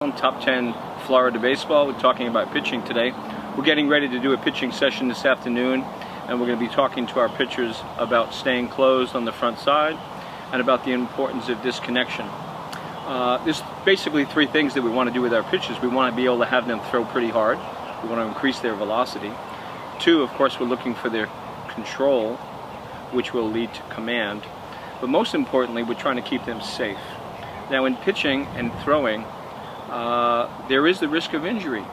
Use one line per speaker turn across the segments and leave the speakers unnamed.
on Top 10 Florida Baseball. We're talking about pitching today. We're getting ready to do a pitching session this afternoon, and we're going to be talking to our pitchers about staying closed on the front side and about the importance of disconnection. There's basically three things that we want to do with our pitchers. We want to be able to have them throw pretty hard. We want to increase their velocity. Two, of course, we're looking for their control, which will lead to command. But most importantly, we're trying to keep them safe. Now, in pitching and throwing, there is the risk of injury.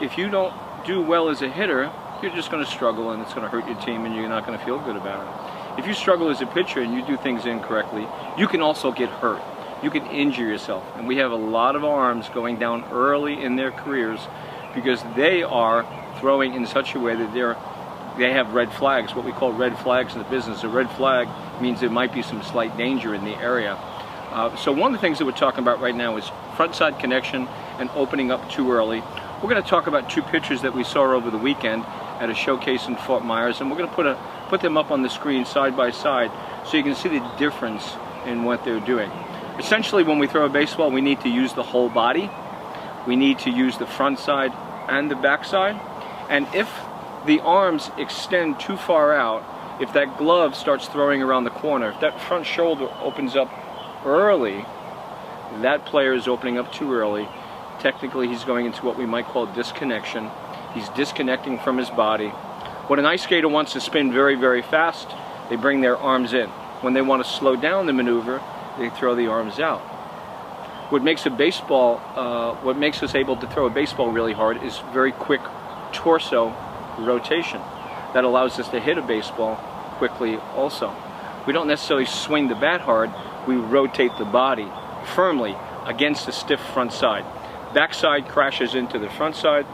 If you don't do well as a hitter, you're just going to struggle, and it's going to hurt your team, and you're not going to feel good about it. If you struggle as a pitcher and you do things incorrectly, you can also get hurt. You can injure yourself. And we have a lot of arms going down early in their careers because they are throwing in such a way that they have red flags, what we call red flags in the business. A red flag means there might be some slight danger in the area. So one of the things that we're talking about right now is front side connection and opening up too early. We're going to talk about two pitchers that we saw over the weekend at a showcase in Fort Myers, and we're going to put them up on the screen side by side so you can see the difference in what they're doing. Essentially, when we throw a baseball, we need to use the whole body. We need to use the front side and the back side. And if the arms extend too far out, if that glove starts throwing around the corner, if that front shoulder opens up early, that player is opening up too early. Technically, he's going into what we might call disconnection. He's disconnecting from his body. When an ice skater wants to spin very, very fast, they bring their arms in. When they want to slow down the maneuver, they throw the arms out. What makes us able to throw a baseball really hard is very quick torso rotation. That allows us to hit a baseball quickly also. We don't necessarily swing the bat hard, we rotate the body firmly against the stiff front side. Back side crashes into the front side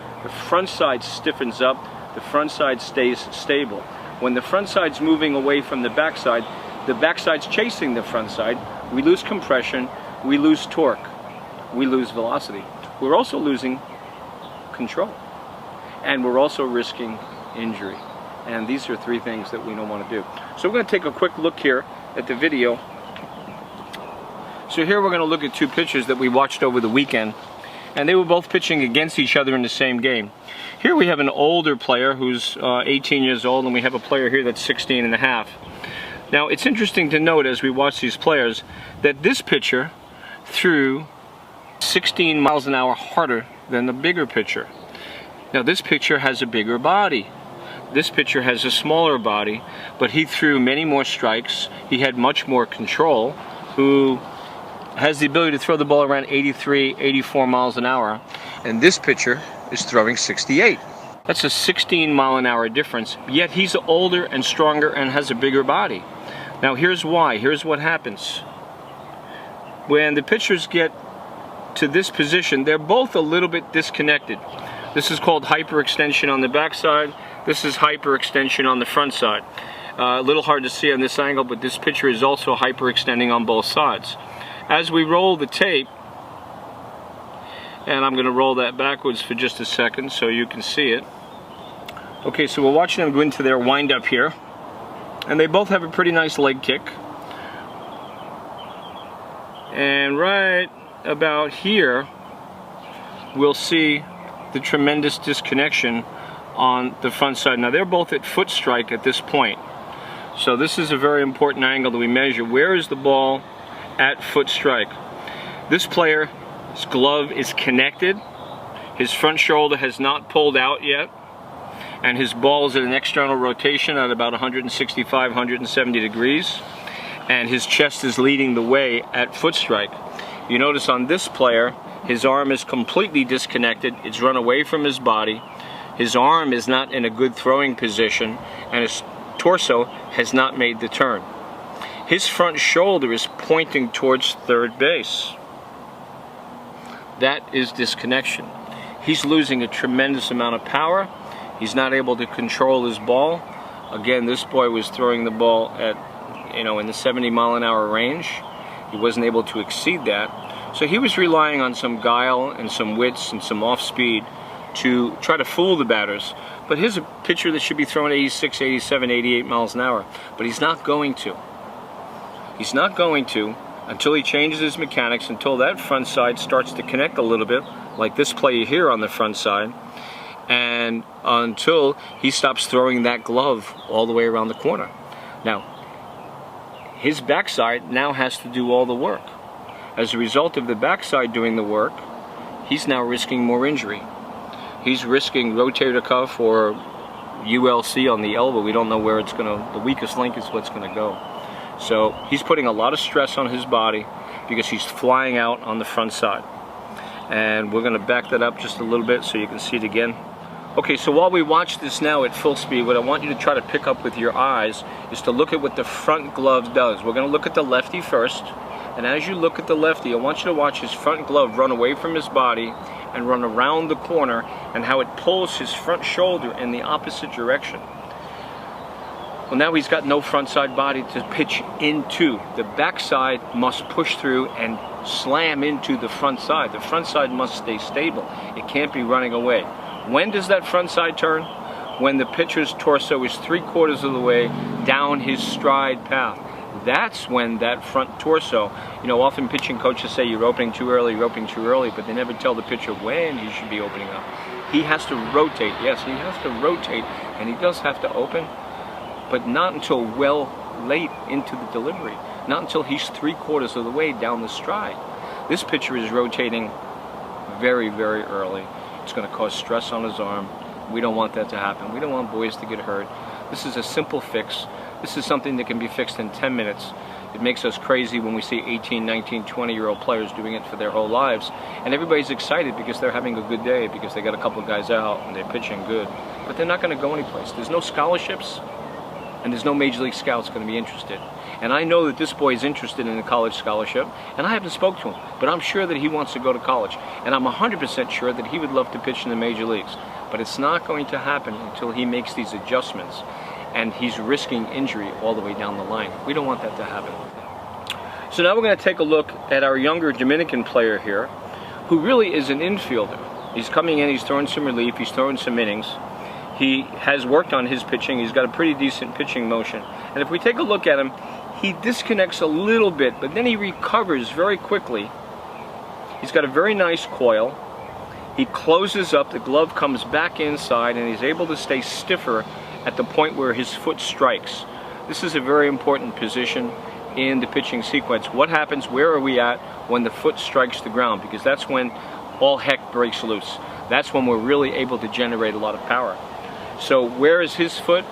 stiffens up, the front side stays stable. When the front side's moving away from the backside's chasing the front side, we lose compression, we lose torque, we lose velocity. We're also losing control, and we're also risking injury. And these are three things that we don't want to do. So we're going to take a quick look here at the video. So here we're going to look at two pitchers that we watched over the weekend, and they were both pitching against each other in the same game. Here we have an older player who's 18 years old, and we have a player here that's 16 and a half. Now, it's interesting to note as we watch these players that this pitcher threw 16 miles an hour harder than the bigger pitcher. Now, this pitcher has a bigger body. This pitcher has a smaller body, but he threw many more strikes. He had much more control, who has the ability to throw the ball around 83, 84 miles an hour. And this pitcher is throwing 68. That's a 16 mile an hour difference, yet he's older and stronger and has a bigger body. Now here's why. Here's what happens. When the pitchers get to this position, they're both a little bit disconnected. This is called hyperextension on the backside. This is hyperextension on the front side. A little hard to see on this angle, but this pitcher is also hyperextending on both sides. As we roll the tape, and I'm going to roll that backwards for just a second so you can see it. Okay, so we're watching them go into their wind-up here. And they both have a pretty nice leg kick. And right about here, we'll see the tremendous disconnection on the front side. Now, they're both at foot strike at this point. So this is a very important angle that we measure. Where is the ball at foot strike? This player's glove is connected. His front shoulder has not pulled out yet. And his ball is at an external rotation at about 165, 170 degrees. And his chest is leading the way at foot strike. You notice on this player, his arm is completely disconnected. It's run away from his body. His arm is not in a good throwing position, and his torso has not made the turn. His front shoulder is pointing towards third base. That is disconnection. He's losing a tremendous amount of power. He's not able to control his ball. Again, this boy was throwing the ball at, in the 70 mile an hour range. He wasn't able to exceed that. So he was relying on some guile and some wits and some off speed to try to fool the batters. But here's a pitcher that should be throwing 86, 87, 88 miles an hour. But he's not going to. He's not going to until he changes his mechanics, until that front side starts to connect a little bit, like this play here on the front side, and until he stops throwing that glove all the way around the corner. Now, his backside now has to do all the work. As a result of the backside doing the work, he's now risking more injury. He's risking rotator cuff or ULC on the elbow. We don't know where it's gonna, the weakest link is what's gonna go. So he's putting a lot of stress on his body because he's flying out on the front side. And we're gonna back that up just a little bit so you can see it again. Okay, so while we watch this now at full speed, what I want you to try to pick up with your eyes is to look at what the front glove does. We're gonna look at the lefty first. And as you look at the lefty, I want you to watch his front glove run away from his body and run around the corner, and how it pulls his front shoulder in the opposite direction. Well, now he's got no front side body to pitch into. The backside must push through and slam into the front side. The front side must stay stable. It can't be running away. When does that front side turn? When the pitcher's torso is 3/4 of the way down his stride path. That's when that front torso, you know, often pitching coaches say you're opening too early, but they never tell the pitcher when he should be opening up. He has to rotate, yes, he has to rotate, and he does have to open, but not until well late into the delivery, not until he's 3/4 of the way down the stride. This pitcher is rotating very, very early. It's going to cause stress on his arm. We don't want that to happen. We don't want boys to get hurt. This is a simple fix. This is something that can be fixed in 10 minutes. It makes us crazy when we see 18, 19, 20-year-old players doing it for their whole lives. And everybody's excited because they're having a good day, because they got a couple guys out and they're pitching good. But they're not going to go anyplace. There's no scholarships, and there's no Major League scouts going to be interested. And I know that this boy is interested in a college scholarship, and I haven't spoke to him, but I'm sure that he wants to go to college. And I'm 100% sure that he would love to pitch in the Major Leagues. But it's not going to happen until he makes these adjustments. And he's risking injury all the way down the line. We don't want that to happen. So now we're going to take a look at our younger Dominican player here, who really is an infielder. He's coming in, he's throwing some relief, he's throwing some innings. He has worked on his pitching, he's got a pretty decent pitching motion. And if we take a look at him, he disconnects a little bit, but then he recovers very quickly. He's got a very nice coil. He closes up, the glove comes back inside, and he's able to stay stiffer at the point where his foot strikes. This is a very important position in the pitching sequence. What happens, where are we at when the foot strikes the ground? Because that's when all heck breaks loose. That's when we're really able to generate a lot of power. So where is his foot?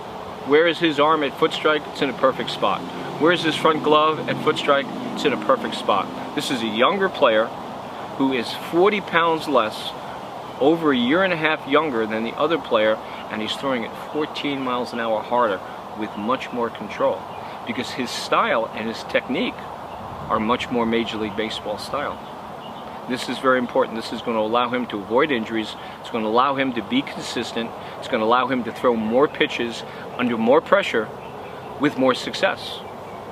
Where is his arm at foot strike? It's in a perfect spot. Where is his front glove at foot strike? It's in a perfect spot. This is a younger player who is 40 pounds less, over a year and a half younger than the other player, and he's throwing it 14 miles an hour harder with much more control, because his style and his technique are much more Major League Baseball style. This is very important. This is going to allow him to avoid injuries. It's going to allow him to be consistent. It's going to allow him to throw more pitches under more pressure with more success.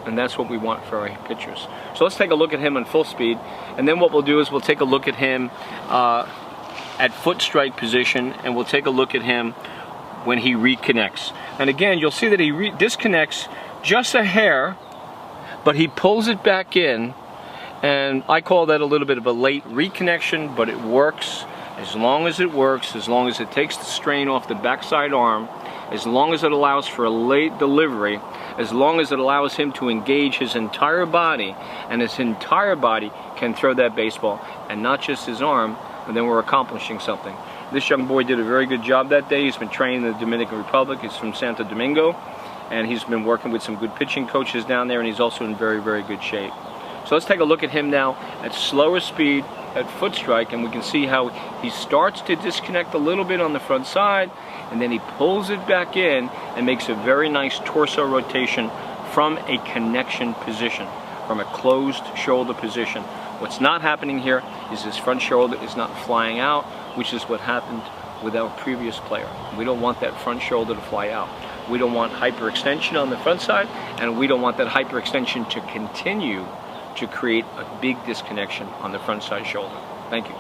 And that's what we want for our pitchers. So let's take a look at him on full speed, and then what we'll do is we'll take a look at him at foot strike position, and we'll take a look at him when he reconnects. And again, you'll see that he disconnects just a hair, but he pulls it back in, and I call that a little bit of a late reconnection, but it works. As long as it works, as long as it takes the strain off the backside arm, as long as it allows for a late delivery, as long as it allows him to engage his entire body, and his entire body can throw that baseball, and not just his arm, and then we're accomplishing something. This young boy did a very good job that day. He's been trained in the Dominican Republic. He's from Santo Domingo, and he's been working with some good pitching coaches down there, and he's also in very, very good shape. So let's take a look at him now at slower speed, at foot strike, and we can see how he starts to disconnect a little bit on the front side, and then he pulls it back in and makes a very nice torso rotation from a connection position, from a closed shoulder position. What's not happening here is his front shoulder is not flying out, which is what happened with our previous player. We don't want that front shoulder to fly out. We don't want hyperextension on the front side, and we don't want that hyperextension to continue to create a big disconnection on the front side shoulder. Thank you.